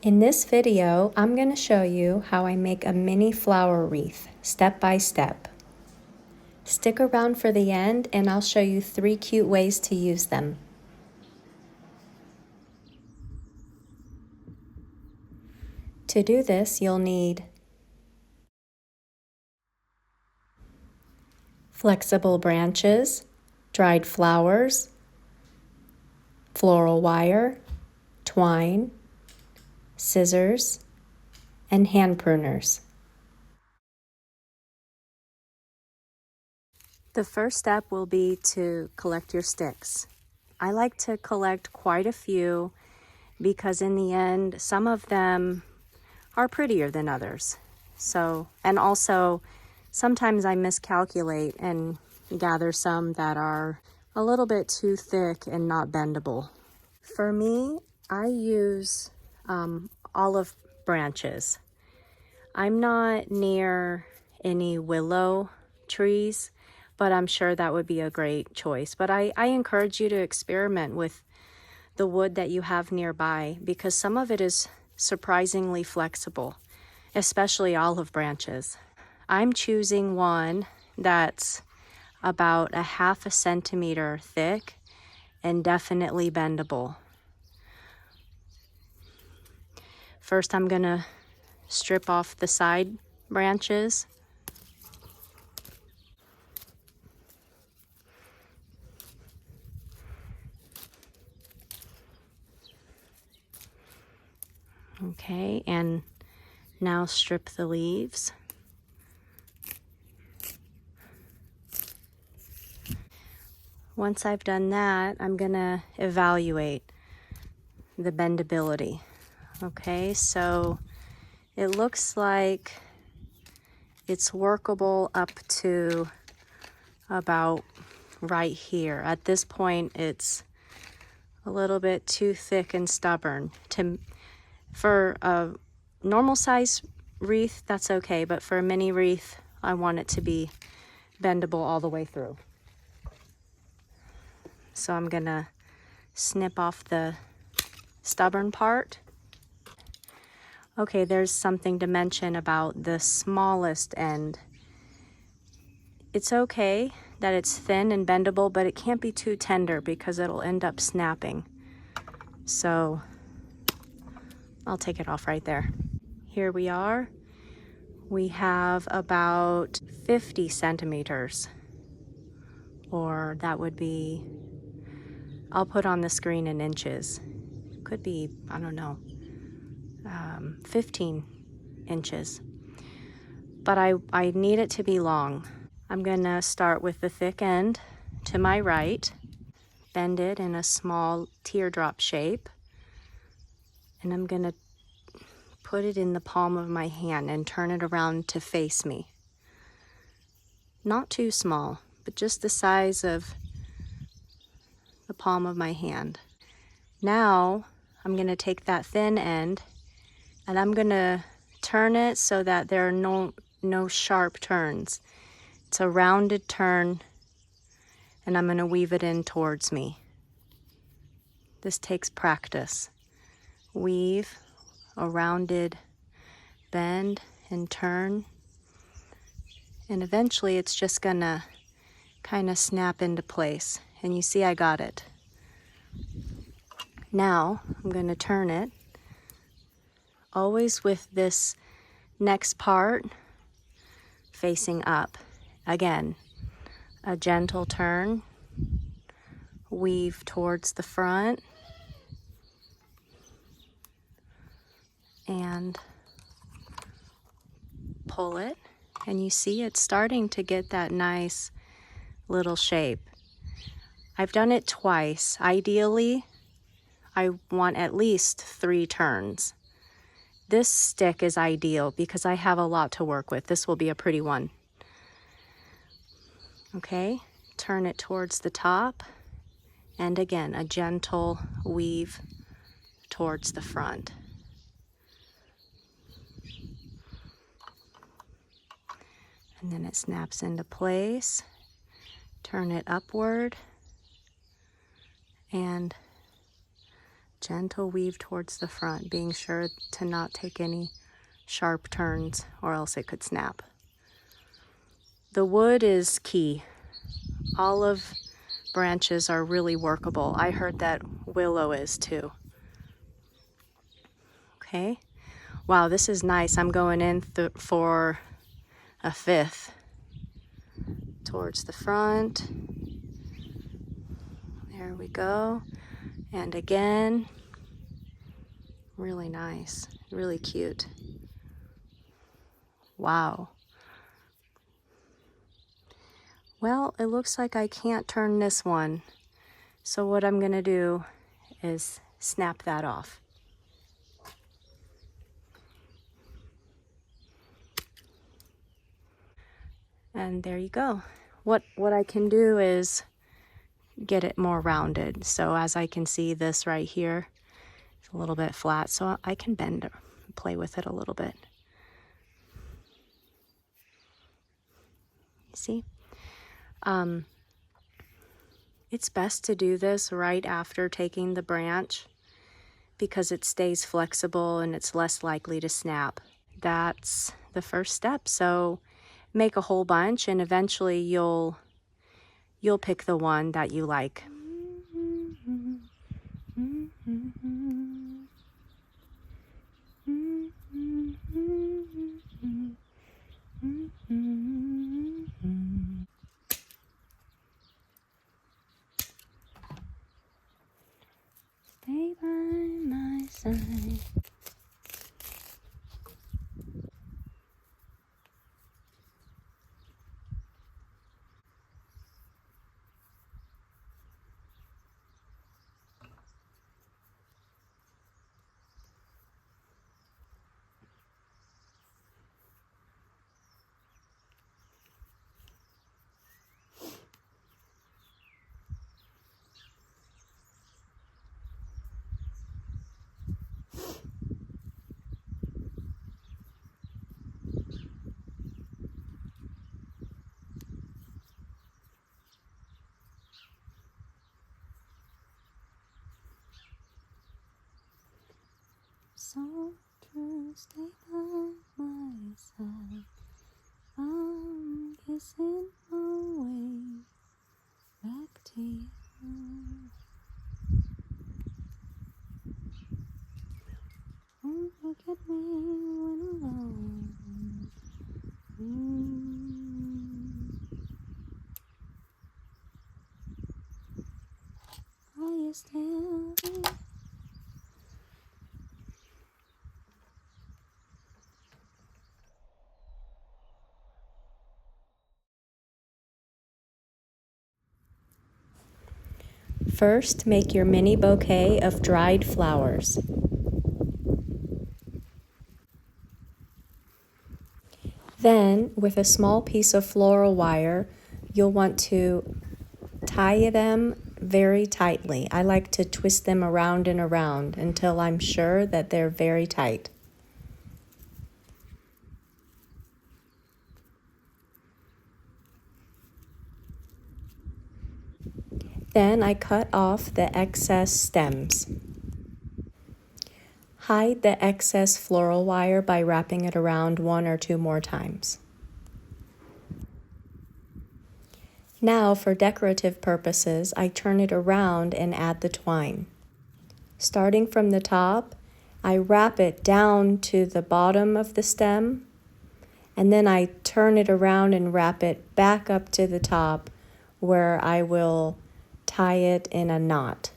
In this video, I'm going to show you how I make a mini flower wreath, step by step. Stick around for the end and I'll show you 3 cute ways to use them. To do this, you'll need flexible branches, dried flowers, floral wire, twine, scissors, and hand pruners. The first step will be to collect your sticks. I like to collect quite a few because in the end, some of them are prettier than others. And also sometimes I miscalculate and gather some that are a little bit too thick and not bendable. For me, I use olive branches. I'm not near any willow trees, but I'm sure that would be a great choice. But I encourage you to experiment with the wood that you have nearby because some of it is surprisingly flexible, especially olive branches. I'm choosing one that's about 1/2 centimeter thick and definitely bendable. First, I'm gonna strip off the side branches. Okay, and now strip the leaves. Once I've done that, I'm gonna evaluate the bendability. Okay, so it looks like it's workable up to about right here. At this point, it's a little bit too thick and stubborn. For a normal size wreath, that's okay, but for a mini wreath, I want it to be bendable all the way through. So I'm gonna snip off the stubborn part. Okay, there's something to mention about the smallest end. It's okay that it's thin and bendable, but it can't be too tender because it'll end up snapping. So I'll take it off right there. Here we are. We have about 50 centimeters, or that would be, I'll put on the screen in inches. Could be, I don't know, 15 inches. But I need it to be long. I'm gonna start with the thick end to my right, bend it in a small teardrop shape, and I'm gonna put it in the palm of my hand and turn it around to face me. Not too small, but just the size of the palm of my hand. Now I'm gonna take that thin end and I'm gonna turn it so that there are no sharp turns. It's a rounded turn and I'm gonna weave it in towards me. This takes practice. Weave a rounded bend and turn, and eventually it's just gonna kind of snap into place. And you see I got it. Now I'm gonna turn it, always with this next part facing up. Again, a gentle turn, weave towards the front, and pull it. And you see it's starting to get that nice little shape. I've done it twice. Ideally, I want at least 3 turns. This stick is ideal because I have a lot to work with. This will be a pretty one. Okay, turn it towards the top, and again, a gentle weave towards the front. And then it snaps into place. Turn it upward and gentle weave towards the front, being sure to not take any sharp turns or else it could snap. The wood is key. Olive branches are really workable. I heard that willow is too. Okay. Wow, this is nice. I'm going in for a 5th towards the front. There we go. And again, really nice, really cute. Wow. Well, it looks like I can't turn this one. So what I'm gonna do is snap that off. And there you go. What I can do is get it more rounded. So as I can see, this right here is a little bit flat, so I can bend it, play with it a little bit. See? It's best to do this right after taking the branch because it stays flexible and it's less likely to snap. That's the first step. So make a whole bunch and eventually you'll pick the one that you like. Stay by my side. So true, stay by my side. I'm kissing my way back to you. Don't forget me when alone. Are you still there? First, make your mini bouquet of dried flowers. Then, with a small piece of floral wire, you'll want to tie them very tightly. I like to twist them around and around until I'm sure that they're very tight. Then I cut off the excess stems. Hide the excess floral wire by wrapping it around 1 or 2 more times. Now, for decorative purposes, I turn it around and add the twine. Starting from the top, I wrap it down to the bottom of the stem, and then I turn it around and wrap it back up to the top where I will tie it in a knot.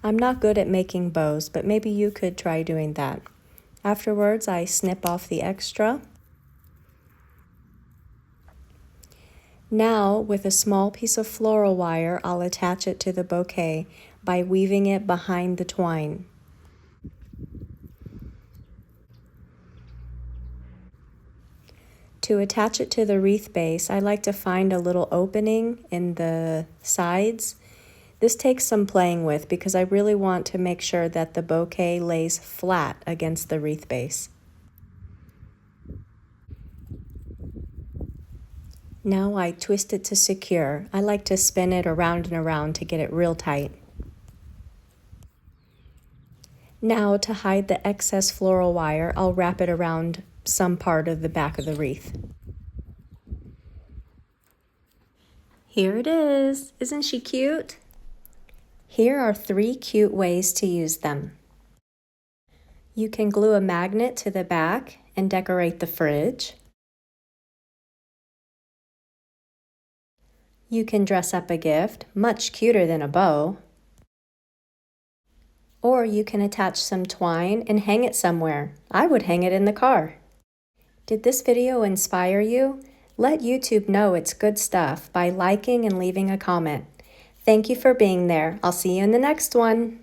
I'm not good at making bows, but maybe you could try doing that. Afterwards, I snip off the extra. Now, with a small piece of floral wire, I'll attach it to the bouquet by weaving it behind the twine. To attach it to the wreath base, I like to find a little opening in the sides. This takes some playing with because I really want to make sure that the bouquet lays flat against the wreath base. Now I twist it to secure. I like to spin it around and around to get it real tight. Now to hide the excess floral wire, I'll wrap it around some part of the back of the wreath. Here it is. Isn't she cute? Here are 3 cute ways to use them. You can glue a magnet to the back and decorate the fridge. You can dress up a gift, much cuter than a bow. Or you can attach some twine and hang it somewhere. I would hang it in the car. Did this video inspire you? Let YouTube know it's good stuff by liking and leaving a comment. Thank you for being there. I'll see you in the next one.